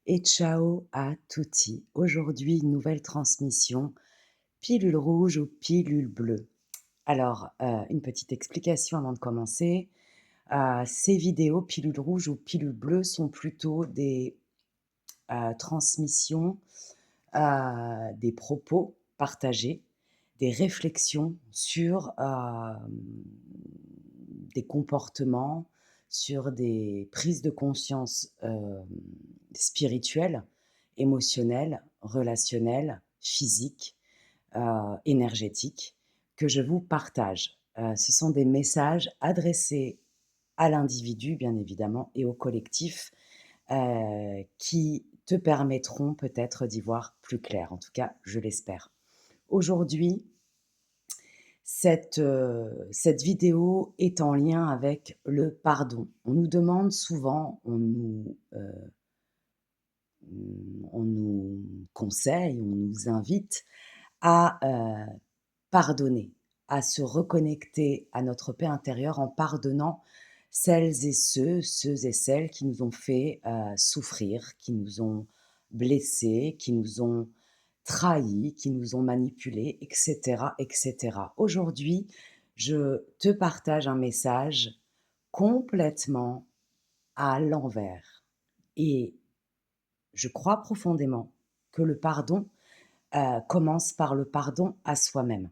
Et ciao à tutti. Aujourd'hui, une nouvelle transmission, pilule rouge ou pilule bleue. Alors, une petite explication avant de commencer. Ces vidéos, pilule rouge ou pilule bleue, sont plutôt des transmissions, des propos partagés, des réflexions sur des comportements, sur des prises de conscience spirituelles, émotionnelles, relationnelles, physiques, énergétiques, que je vous partage. Ce sont des messages adressés à l'individu, bien évidemment, et au collectif, qui te permettront peut-être d'y voir plus clair. En tout cas, je l'espère. Aujourd'hui, cette vidéo est en lien avec le pardon. On nous demande souvent, on nous conseille, on nous invite à pardonner, à se reconnecter à notre paix intérieure en pardonnant ceux et celles qui nous ont fait souffrir, qui nous ont blessés, qui nous ont trahis, qui nous ont manipulés, etc., etc. Aujourd'hui, je te partage un message complètement à l'envers. Et je crois profondément que le pardon commence par le pardon à soi-même.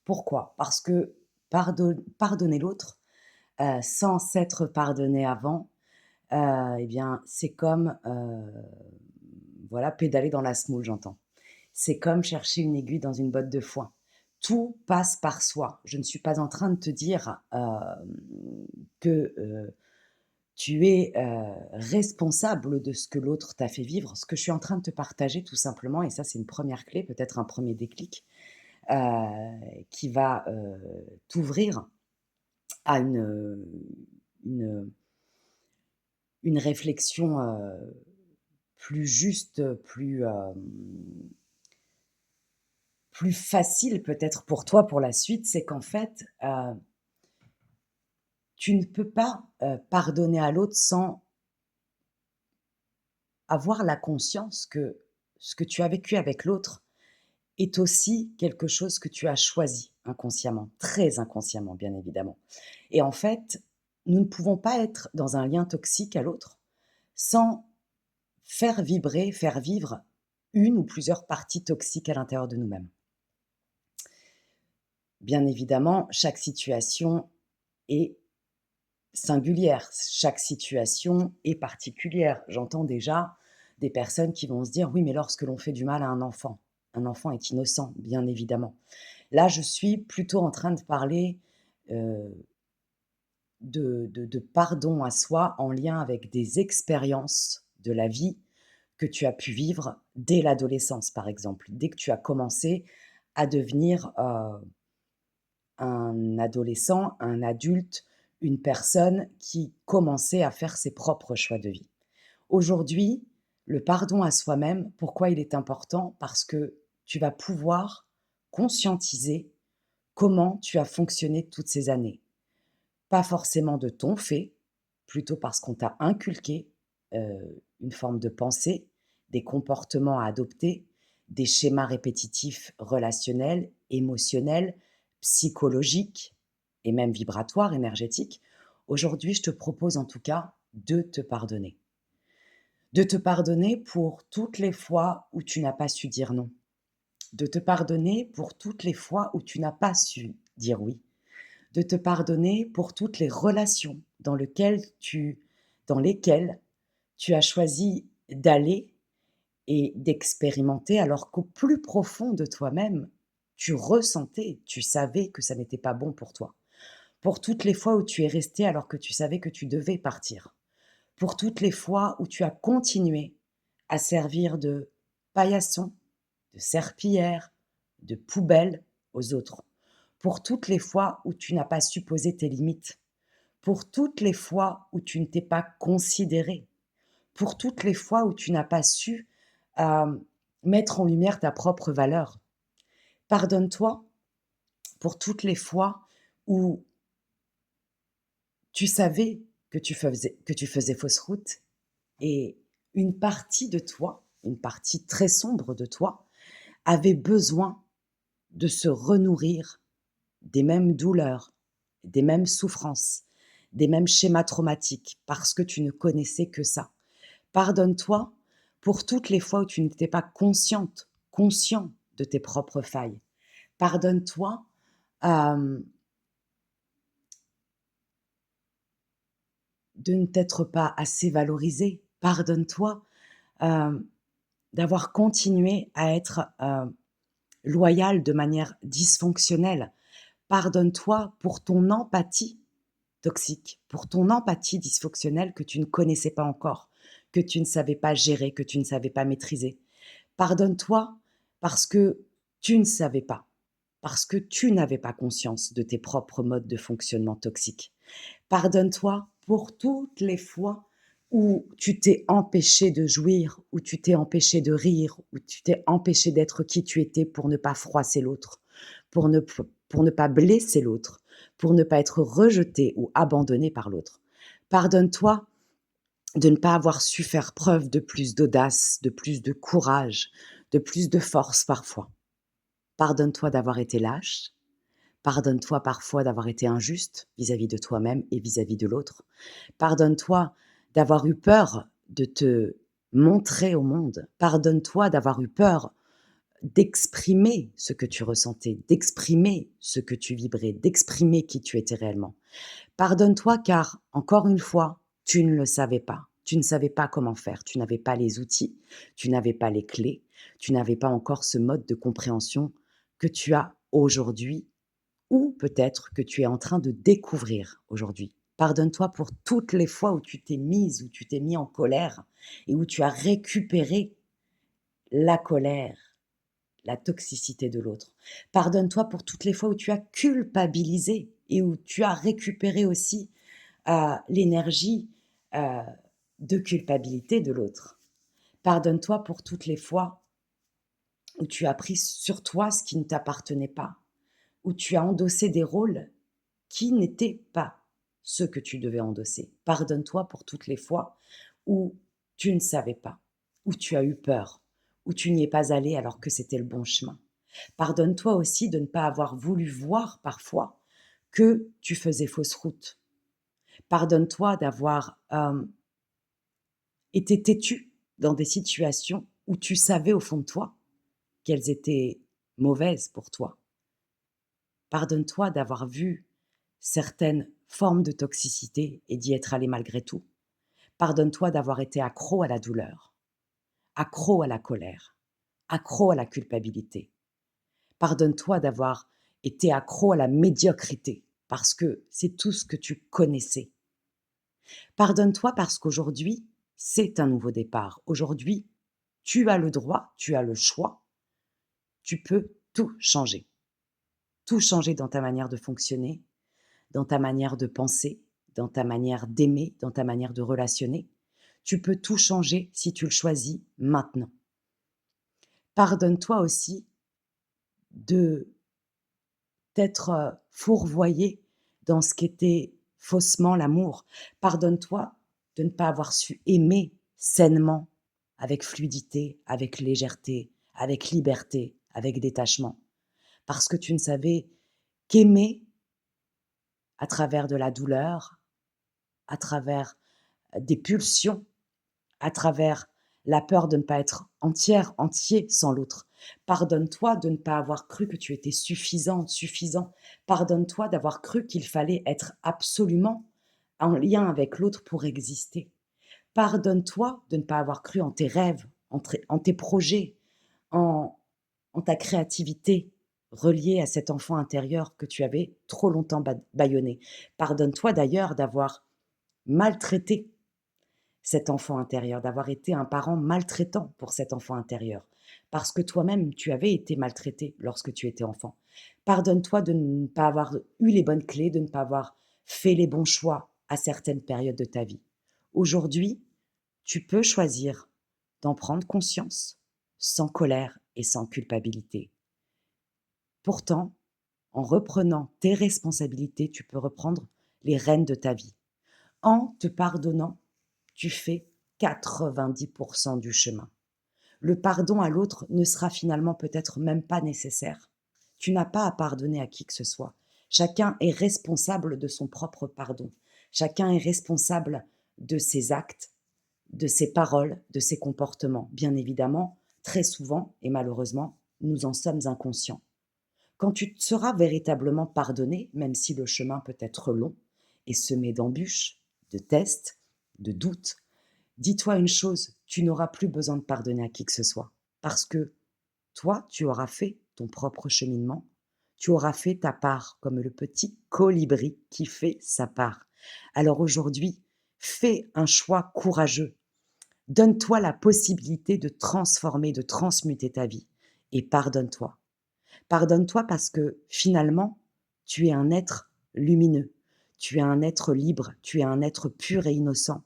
Pourquoi? Parce que pardonner l'autre sans s'être pardonné avant, et bien, c'est comme voilà, pédaler dans la semoule, j'entends. C'est comme chercher une aiguille dans une botte de foin. Tout passe par soi. Je ne suis pas en train de te dire que tu es responsable de ce que l'autre t'a fait vivre. Ce que je suis en train de te partager, tout simplement, et ça, c'est une première clé, peut-être un premier déclic, qui va t'ouvrir à une, une réflexion plus juste, plus facile peut-être pour toi pour la suite, c'est qu'en fait, tu ne peux pas pardonner à l'autre sans avoir la conscience que ce que tu as vécu avec l'autre est aussi quelque chose que tu as choisi inconsciemment, très inconsciemment bien évidemment. Et en fait, nous ne pouvons pas être dans un lien toxique à l'autre sans faire vibrer, faire vivre une ou plusieurs parties toxiques à l'intérieur de nous-mêmes. Bien évidemment, chaque situation est singulière, chaque situation est particulière. J'entends déjà des personnes qui vont se dire: «Oui, mais lorsque l'on fait du mal à un enfant est innocent», bien évidemment. Là, je suis plutôt en train de parler, heu, de pardon à soi en lien avec des expériences de la vie que tu as pu vivre dès l'adolescence, par exemple. Dès que tu as commencé à devenir, un adolescent, un adulte, une personne qui commençait à faire ses propres choix de vie. Aujourd'hui, le pardon à soi-même, pourquoi il est important? Parce que tu vas pouvoir conscientiser comment tu as fonctionné toutes ces années. Pas forcément de ton fait, plutôt parce qu'on t'a inculqué, une forme de pensée, des comportements à adopter, des schémas répétitifs relationnels, émotionnels, psychologiques et même vibratoires, énergétiques. Aujourd'hui, je te propose en tout cas de te pardonner. De te pardonner pour toutes les fois où tu n'as pas su dire non. De te pardonner pour toutes les fois où tu n'as pas su dire oui. De te pardonner pour toutes les relations dans lesquelles tu as choisi d'aller et d'expérimenter alors qu'au plus profond de toi-même, tu ressentais, tu savais que ça n'était pas bon pour toi. Pour toutes les fois où tu es resté alors que tu savais que tu devais partir. Pour toutes les fois où tu as continué à servir de paillasson, de serpillière, de poubelle aux autres. Pour toutes les fois où tu n'as pas su poser tes limites. Pour toutes les fois où tu ne t'es pas considéré. Pour toutes les fois où tu n'as pas su mettre en lumière ta propre valeur. Pardonne-toi pour toutes les fois où tu savais que tu faisais fausse route et une partie de toi, une partie très sombre de toi, avait besoin de se renourrir des mêmes douleurs, des mêmes souffrances, des mêmes schémas traumatiques, parce que tu ne connaissais que ça. Pardonne-toi pour toutes les fois où tu n'étais pas conscient de tes propres failles. Pardonne-toi de ne t'être pas assez valorisé. Pardonne-toi euh, d'avoir continué à être loyal de manière dysfonctionnelle. Pardonne-toi pour ton empathie toxique, pour ton empathie dysfonctionnelle que tu ne connaissais pas encore, que tu ne savais pas gérer, que tu ne savais pas maîtriser. Pardonne-toi parce que tu ne savais pas, parce que tu n'avais pas conscience de tes propres modes de fonctionnement toxiques. Pardonne-toi pour toutes les fois où tu t'es empêché de jouir, où tu t'es empêché de rire, où tu t'es empêché d'être qui tu étais pour ne pas froisser l'autre, pour ne pas blesser l'autre, pour ne pas être rejeté ou abandonné par l'autre. Pardonne-toi de ne pas avoir su faire preuve de plus d'audace, de plus de courage, de plus de force parfois. Pardonne-toi d'avoir été lâche. Pardonne-toi parfois d'avoir été injuste vis-à-vis de toi-même et vis-à-vis de l'autre. Pardonne-toi d'avoir eu peur de te montrer au monde. Pardonne-toi d'avoir eu peur d'exprimer ce que tu ressentais, d'exprimer ce que tu vibrais, d'exprimer qui tu étais réellement. Pardonne-toi car, encore une fois, tu ne le savais pas. Tu ne savais pas comment faire, tu n'avais pas les outils, tu n'avais pas les clés, tu n'avais pas encore ce mode de compréhension que tu as aujourd'hui ou peut-être que tu es en train de découvrir aujourd'hui. Pardonne-toi pour toutes les fois où tu t'es mise, où tu t'es mis en colère et où tu as récupéré la colère, la toxicité de l'autre. Pardonne-toi pour toutes les fois où tu as culpabilisé et où tu as récupéré aussi l'énergie euh, de culpabilité de l'autre. Pardonne-toi pour toutes les fois où tu as pris sur toi ce qui ne t'appartenait pas, où tu as endossé des rôles qui n'étaient pas ceux que tu devais endosser. Pardonne-toi pour toutes les fois où tu ne savais pas, où tu as eu peur, où tu n'y es pas allé alors que c'était le bon chemin. Pardonne-toi aussi de ne pas avoir voulu voir parfois que tu faisais fausse route. Pardonne-toi d'avoir été têtu dans des situations où tu savais au fond de toi qu'elles étaient mauvaises pour toi. Pardonne-toi d'avoir vu certaines formes de toxicité et d'y être allé malgré tout. Pardonne-toi d'avoir été accro à la douleur, accro à la colère, accro à la culpabilité. Pardonne-toi d'avoir été accro à la médiocrité parce que c'est tout ce que tu connaissais. Pardonne-toi parce qu'aujourd'hui, c'est un nouveau départ. Aujourd'hui, tu as le droit, tu as le choix, tu peux tout changer. Tout changer dans ta manière de fonctionner, dans ta manière de penser, dans ta manière d'aimer, dans ta manière de relationner. Tu peux tout changer si tu le choisis maintenant. Pardonne-toi aussi de t'être fourvoyé dans ce qu'était faussement l'amour. Pardonne-toi de ne pas avoir su aimer sainement, avec fluidité, avec légèreté, avec liberté, avec détachement. Parce que tu ne savais qu'aimer à travers de la douleur, à travers des pulsions, à travers la peur de ne pas être entier sans l'autre. Pardonne-toi de ne pas avoir cru que tu étais suffisante, suffisant. Pardonne-toi d'avoir cru qu'il fallait être absolument en lien avec l'autre pour exister. Pardonne-toi de ne pas avoir cru en tes rêves, en tes projets, en, en ta créativité reliée à cet enfant intérieur que tu avais trop longtemps bâillonné. Pardonne-toi d'ailleurs d'avoir maltraité cet enfant intérieur, d'avoir été un parent maltraitant pour cet enfant intérieur, parce que toi-même, tu avais été maltraité lorsque tu étais enfant. Pardonne-toi de ne pas avoir eu les bonnes clés, de ne pas avoir fait les bons choix à certaines périodes de ta vie. Aujourd'hui, tu peux choisir d'en prendre conscience, sans colère et sans culpabilité. Pourtant, en reprenant tes responsabilités, tu peux reprendre les rênes de ta vie. En te pardonnant, tu fais 90% du chemin. Le pardon à l'autre ne sera finalement peut-être même pas nécessaire. Tu n'as pas à pardonner à qui que ce soit. Chacun est responsable de son propre pardon. Chacun est responsable de ses actes, de ses paroles, de ses comportements. Bien évidemment, très souvent, et malheureusement, nous en sommes inconscients. Quand tu te seras véritablement pardonné, même si le chemin peut être long et semé d'embûches, de tests, de doutes, dis-toi une chose, tu n'auras plus besoin de pardonner à qui que ce soit. Parce que toi, tu auras fait ton propre cheminement, tu auras fait ta part, comme le petit colibri qui fait sa part. Alors aujourd'hui, fais un choix courageux. Donne-toi la possibilité de transformer, de transmuter ta vie et pardonne-toi. Pardonne-toi parce que finalement, tu es un être lumineux, tu es un être libre, tu es un être pur et innocent.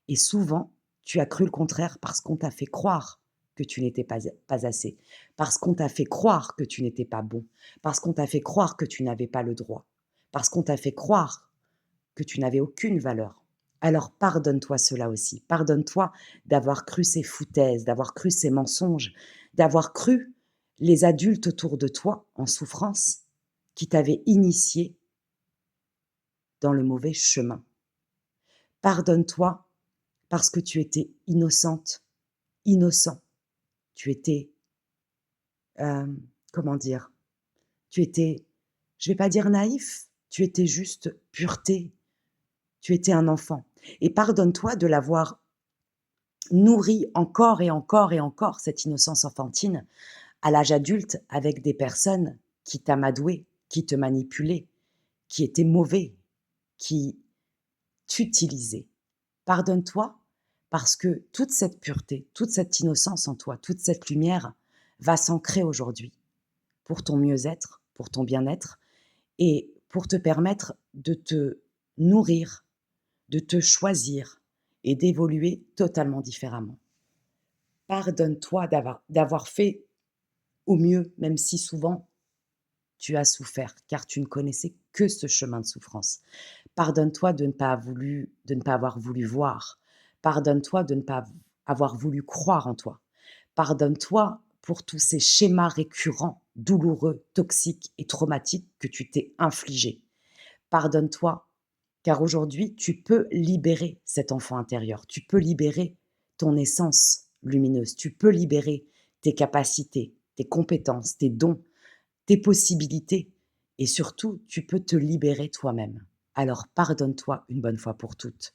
Et souvent, tu as cru le contraire parce qu'on t'a fait croire que tu n'étais pas assez, parce qu'on t'a fait croire que tu n'étais pas bon, parce qu'on t'a fait croire que tu n'avais pas le droit, parce qu'on t'a fait croire que tu n'avais aucune valeur. Alors pardonne-toi cela aussi. Pardonne-toi d'avoir cru ces foutaises, d'avoir cru ces mensonges, d'avoir cru les adultes autour de toi en souffrance qui t'avaient initié dans le mauvais chemin. Pardonne-toi parce que tu étais innocente, innocent. Tu étais, comment dire? Tu étais, je vais pas dire naïf, tu étais juste pureté, tu étais un enfant. Et pardonne-toi de l'avoir nourri encore et encore et encore, cette innocence enfantine, à l'âge adulte, avec des personnes qui t'amadouaient, qui te manipulaient, qui étaient mauvais, qui t'utilisaient. Pardonne-toi parce que toute cette pureté, toute cette innocence en toi, toute cette lumière va s'ancrer aujourd'hui pour ton mieux-être, pour ton bien-être et pour te permettre de te nourrir, de te choisir et d'évoluer totalement différemment. Pardonne-toi d'avoir fait au mieux, même si souvent tu as souffert, car tu ne connaissais que ce chemin de souffrance. Pardonne-toi de ne pas avoir voulu voir. Pardonne-toi de ne pas avoir voulu croire en toi. Pardonne-toi pour tous ces schémas récurrents, douloureux, toxiques et traumatiques que tu t'es infligés. Pardonne-toi, car aujourd'hui, tu peux libérer cet enfant intérieur. Tu peux libérer ton essence lumineuse. Tu peux libérer tes capacités, tes compétences, tes dons, tes possibilités. Et surtout, tu peux te libérer toi-même. Alors pardonne-toi une bonne fois pour toutes.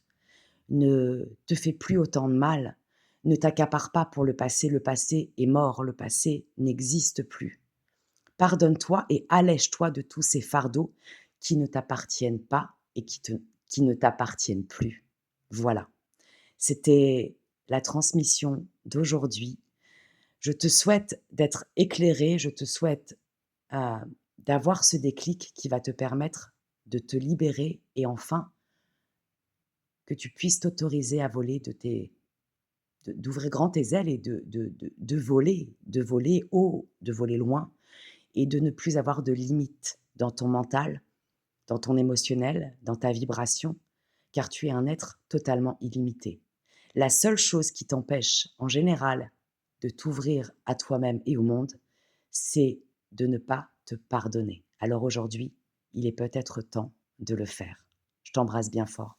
Ne te fais plus autant de mal. Ne t'accapare pas pour le passé. Le passé est mort. Le passé n'existe plus. Pardonne-toi et allège-toi de tous ces fardeaux qui ne t'appartiennent pas et qui ne t'appartiennent plus. Voilà. C'était la transmission d'aujourd'hui. Je te souhaite d'être éclairé. Je te souhaite euh, d'avoir ce déclic qui va te permettre de te libérer et enfin que tu puisses t'autoriser à voler d'ouvrir grand tes ailes et de voler haut, de voler loin et de ne plus avoir de limites dans ton mental, dans ton émotionnel, dans ta vibration, car tu es un être totalement illimité. La seule chose qui t'empêche, en général, de t'ouvrir à toi-même et au monde, c'est de ne pas te pardonner. Alors aujourd'hui, il est peut-être temps de le faire. Je t'embrasse bien fort.